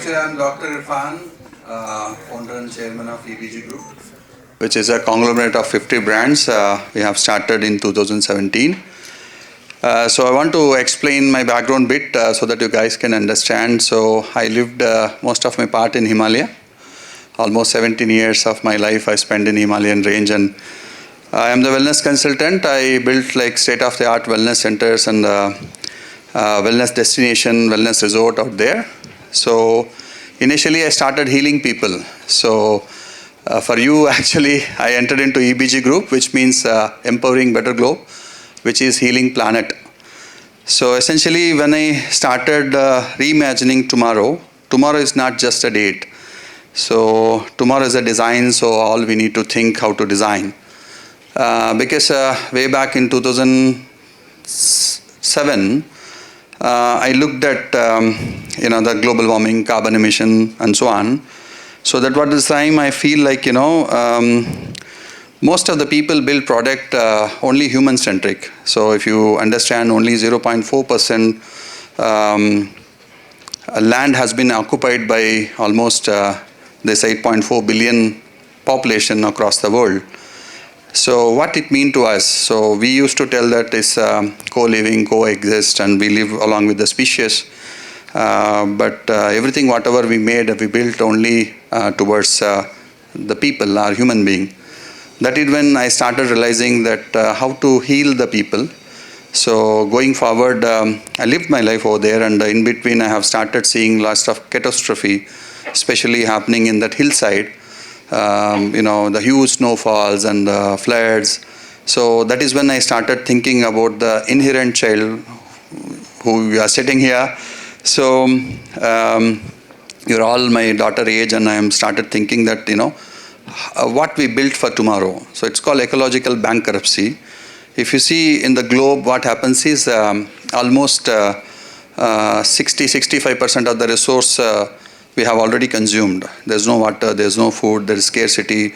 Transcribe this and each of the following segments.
Actually, I'm Dr. Irfan, founder and chairman of EBG Group, which is a conglomerate of 50 brands. We have started in 2017. So I want to explain my background bit so that you guys can understand. So I lived most of my part in Himalaya. Almost 17 years of my life I spent in Himalayan range, and I am the wellness consultant. I built like state-of-the-art wellness centers and wellness destination, wellness resort out there. So initially I started healing people. So for you, actually, I entered into EBG Group, which means Empowering Better Globe, which is Healing Planet. So essentially, when I started reimagining tomorrow, tomorrow is not just a date. So tomorrow is a design, so all we need to think how to design. Because way back in 2007, I looked at the global warming, carbon emission, and so on. So that was the time I feel like most of the people build product only human-centric. So if you understand, only 0.4% land has been occupied by almost this 8.4 billion population across the world. So what it mean to us? So we used to tell that it's co-living, coexist, and we live along with the species. But everything, whatever we made, we built only towards the people, our human being. That is when I started realizing that how to heal the people. So going forward, I lived my life over there, and in between I have started seeing lots of catastrophe, especially happening in that hillside. The huge snowfalls and the floods. So that is when I started thinking about the inherent child who we are sitting here. So you're all my daughter age, and I am started thinking that, what we built for tomorrow. So it's called ecological bankruptcy. If you see in the globe, what happens is almost 60-65% of the resource we have already consumed. There's no water, there's no food, there is scarcity.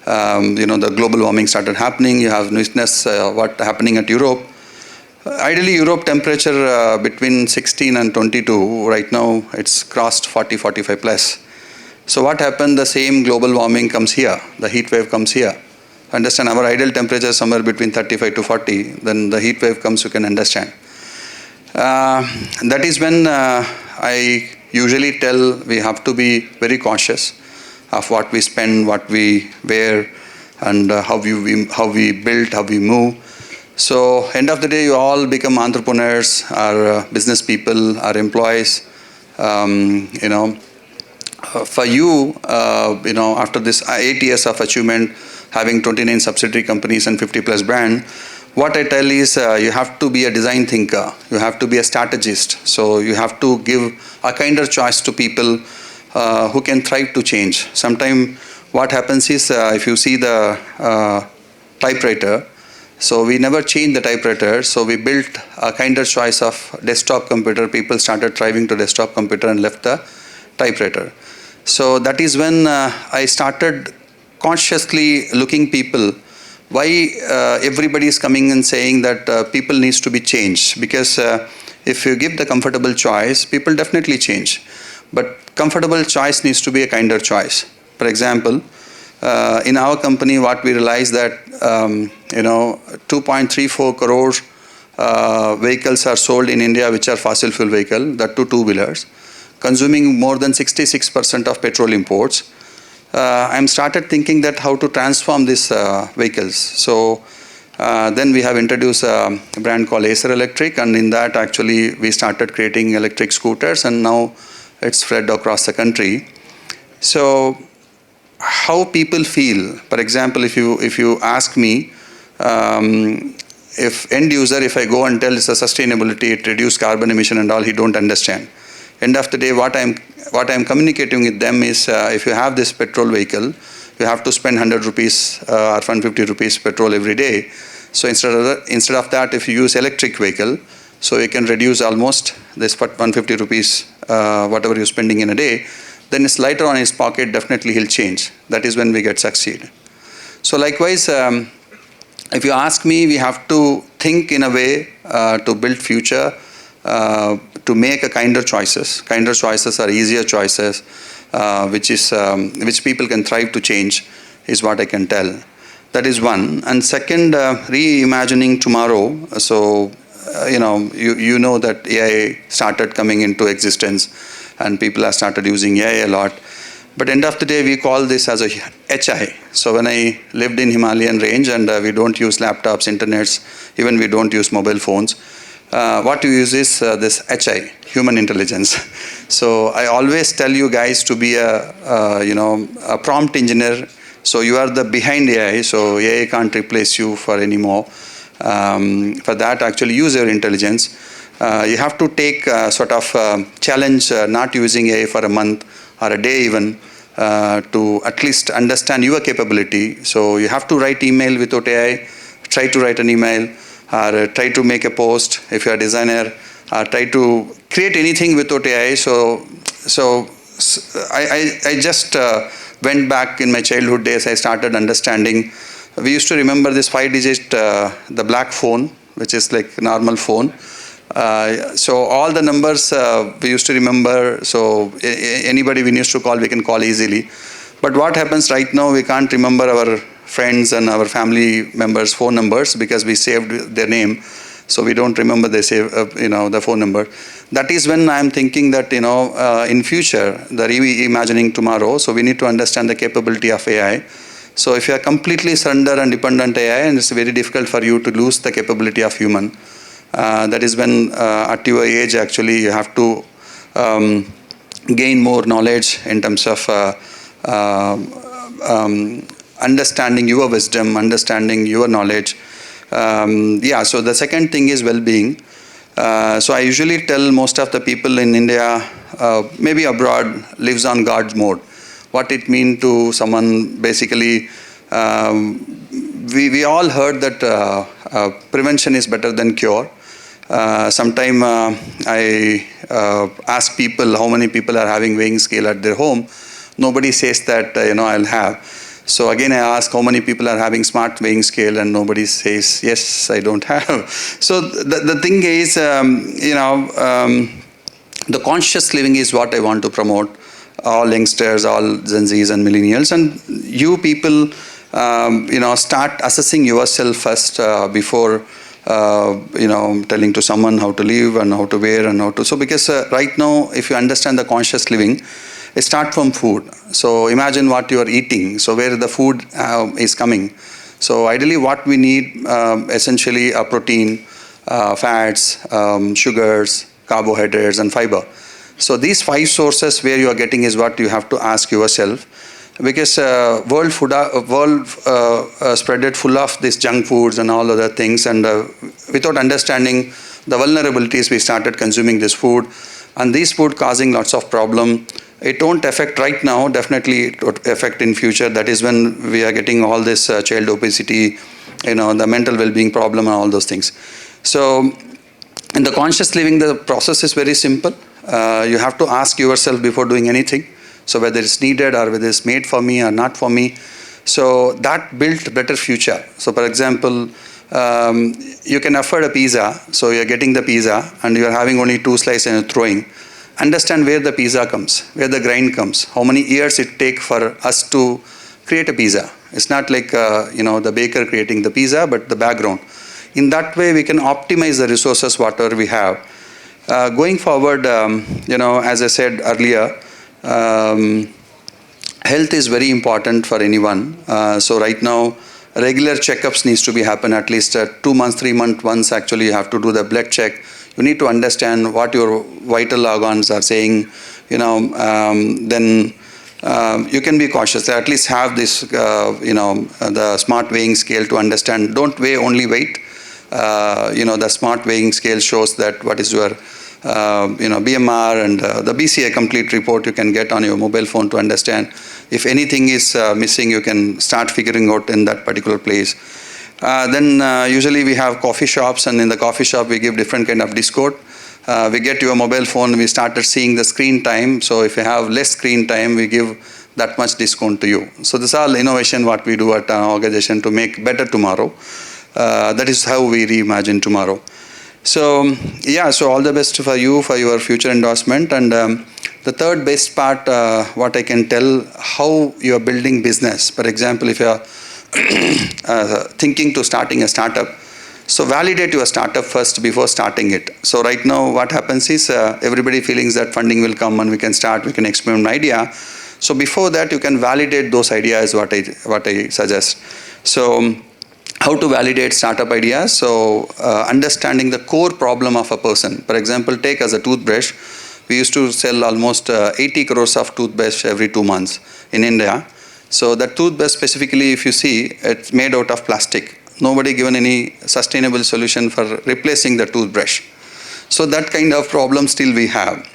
The global warming started happening. You have witnessed what happening at Europe. Ideally, Europe temperature between 16 and 22. Right now, it's crossed 40, 45 plus. So what happened? The same global warming comes here. The heat wave comes here. Understand, our ideal temperature is somewhere between 35 to 40. Then the heat wave comes, you can understand. That is when I usually tell we have to be very cautious of what we spend, what we wear, and how we build, how we move. So end of the day, you all become entrepreneurs, or business people, or employees. For you, after this 8 years of achievement, having 29 subsidiary companies and 50 plus brand, what I tell is you have to be a design thinker. You have to be a strategist. So you have to give a kinder choice to people who can thrive to change. Sometimes what happens is if you see the typewriter, so we never changed the typewriter. So we built a kinder choice of desktop computer. People started thriving to desktop computer and left the typewriter. So that is when I started consciously looking people. Why everybody is coming and saying that people needs to be changed? Because if you give the comfortable choice, people definitely change. But comfortable choice needs to be a kinder choice. For example, in our company, what we realized that 2.34 crores vehicles are sold in India, which are fossil fuel vehicle, that to two-wheelers, consuming more than 66% of petrol imports. I'm started thinking that how to transform these vehicles. So then we have introduced a brand called Acer Electric, and in that actually we started creating electric scooters, and now it's spread across the country. So how people feel, for example, if you ask me, if end user, if I go and tell it's a sustainability, it reduce carbon emission and all, he don't understand. End of the day, what I'm communicating with them is if you have this petrol vehicle, you have to spend 100 rupees or 150 rupees petrol every day. So instead of that, if you use electric vehicle, so you can reduce almost this 150 rupees, whatever you're spending in a day, then it's lighter on his pocket, definitely he'll change. That is when we get succeed. So likewise, if you ask me, we have to think in a way to build future, to to make a kinder choices. Kinder choices are easier choices, which people can thrive to change, is what I can tell. That is one. And second, reimagining tomorrow. So, you know that AI started coming into existence, and people have started using AI a lot. But end of the day, we call this as a HI. So when I lived in Himalayan range, and we don't use laptops, internets, even we don't use mobile phones, what we use is this HI, human intelligence. So I always tell you guys to be a prompt engineer. So you are the behind AI, so AI can't replace you for anymore. For that, actually use your intelligence. You have to take sort of challenge not using AI for a month or a day even, to at least understand your capability. So you have to write email without AI, try to write an email, or try to make a post if you're a designer, or try to create anything without AI. So I just went back in my childhood days. I started understanding. We used to remember this 5-digit, the black phone, which is like a normal phone. So all the numbers we used to remember. So anybody we used to call, we can call easily. But what happens right now, we can't remember our friends and our family members' phone numbers because we saved their name. So we don't remember they save, the phone number. That is when I'm thinking that, in future, the reimagining tomorrow, so we need to understand the capability of AI. So if you are completely surrender and dependent AI, and it's very difficult for you to lose the capability of human, that is when at your age, actually, you have to gain more knowledge in terms of understanding your wisdom, understanding your knowledge. So the second thing is well-being. So I usually tell most of the people in India, maybe abroad, lives on God mode. What it means to someone, basically, we all heard that prevention is better than cure. Sometime I ask people how many people are having weighing scale at their home. Nobody says that, I'll have. So again, I ask how many people are having smart weighing scale, and nobody says, yes, I don't have. So the thing is, the conscious living is what I want to promote. All youngsters, all Gen Zs and millennials, and you people, start assessing yourself first before, telling to someone how to live and how to wear and how to. So because right now, if you understand the conscious living, it starts from food. So imagine what you are eating. So where the food is coming. So ideally, what we need essentially are protein, fats, sugars, carbohydrates, and fiber. So these 5 sources where you are getting is what you have to ask yourself, because world spread it full of these junk foods and all other things, and without understanding the vulnerabilities, we started consuming this food, and this food causing lots of problem. It won't affect right now, definitely it would affect in future. That is when we are getting all this child obesity, the mental well-being problem and all those things. So in the conscious living, the process is very simple. You have to ask yourself before doing anything. So whether it's needed or whether it's made for me or not for me. So that built better future. So for example, you can afford a pizza. So you're getting the pizza and you're having only 2 slices and you're throwing. Understand where the pizza comes, where the grind comes, how many years it takes for us to create a pizza. It's not like, the baker creating the pizza, but the background. In that way, we can optimize the resources, whatever we have. Going forward, as I said earlier, health is very important for anyone. So right now, regular checkups needs to be happen at least 2 months, 3 months once. Actually, you have to do the blood check. You need to understand what your vital organs are saying. Then you can be cautious. At least have this, the smart weighing scale to understand. Don't weigh only weight. The smart weighing scale shows that what is your BMR and the BCA complete report you can get on your mobile phone to understand. If anything is missing, you can start figuring out in that particular place. Then usually we have coffee shops, and in the coffee shop we give different kind of discount. We get your mobile phone, we started seeing the screen time. So if you have less screen time, we give that much discount to you. So this is all innovation what we do at our organization to make better tomorrow. That is how we reimagine tomorrow. So yeah, so all the best for you for your future endorsement. And the third best part, what I can tell, how you are building business. For example, if you are thinking to starting a startup, so validate your startup first before starting it. So right now what happens is everybody feelings that funding will come and we can start, we can experiment an idea. So before that you can validate those ideas, what I suggest. So how to validate startup ideas? So understanding the core problem of a person. For example, take as a toothbrush, we used to sell almost 80 crores of toothbrush every 2 months in India. So that toothbrush specifically, if you see, it's made out of plastic. Nobody given any sustainable solution for replacing the toothbrush. So that kind of problem still we have.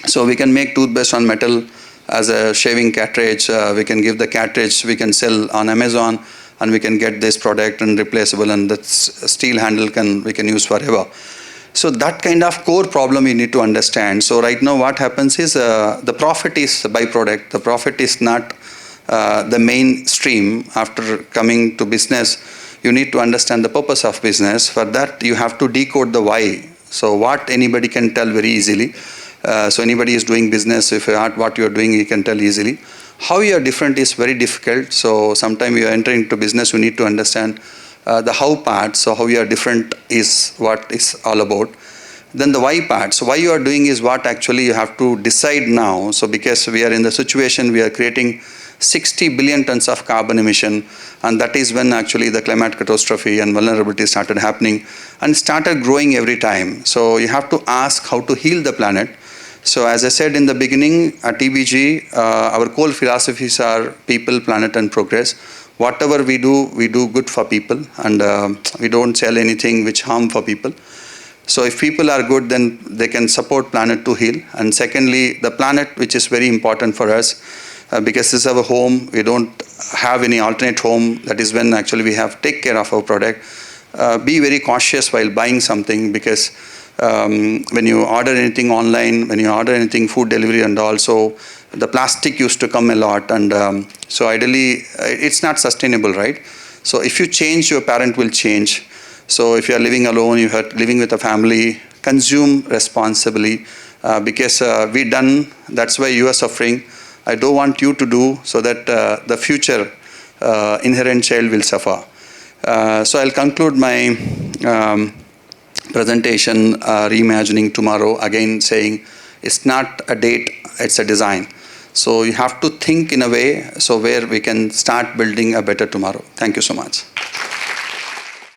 So we can make toothbrush on metal as a shaving cartridge. We can give the cartridge, we can sell on Amazon, and we can get this product and replaceable, and that steel handle we can use forever. So that kind of core problem you need to understand. So right now what happens is the profit is a byproduct. The profit is not the main stream. After coming to business, you need to understand the purpose of business. For that, you have to decode the why. So what anybody can tell very easily. So anybody is doing business, if you are what you are doing, you can tell easily. How you are different is very difficult. So sometimes you are entering into business, you need to understand the how part. So how you are different is what it's all about. Then the why part. So why you are doing is what actually you have to decide now. So because we are in the situation, we are creating 60 billion tons of carbon emission, and that is when actually the climate catastrophe and vulnerability started happening and started growing every time. So you have to ask how to heal the planet. So as I said in the beginning, at TBG, our core philosophies are people, planet, and progress. Whatever we do good for people, and we don't sell anything which harm for people. So if people are good, then they can support planet to heal. And secondly, the planet, which is very important for us, because this is our home, we don't have any alternate home. That is when actually we have to take care of our product. Be very cautious while buying something, because when you order anything online, when you order anything food delivery, and also the plastic used to come a lot, and so ideally it's not sustainable, right? So if you change, your parent will change. So if you are living alone, you are living with a family, consume responsibly, because we done, that's why you are suffering. I don't want you to do, so that the future inherent child will suffer. So I'll conclude my presentation, reimagining tomorrow, again saying it's not a date, it's a design. So you have to think in a way so where we can start building a better tomorrow. Thank you so much.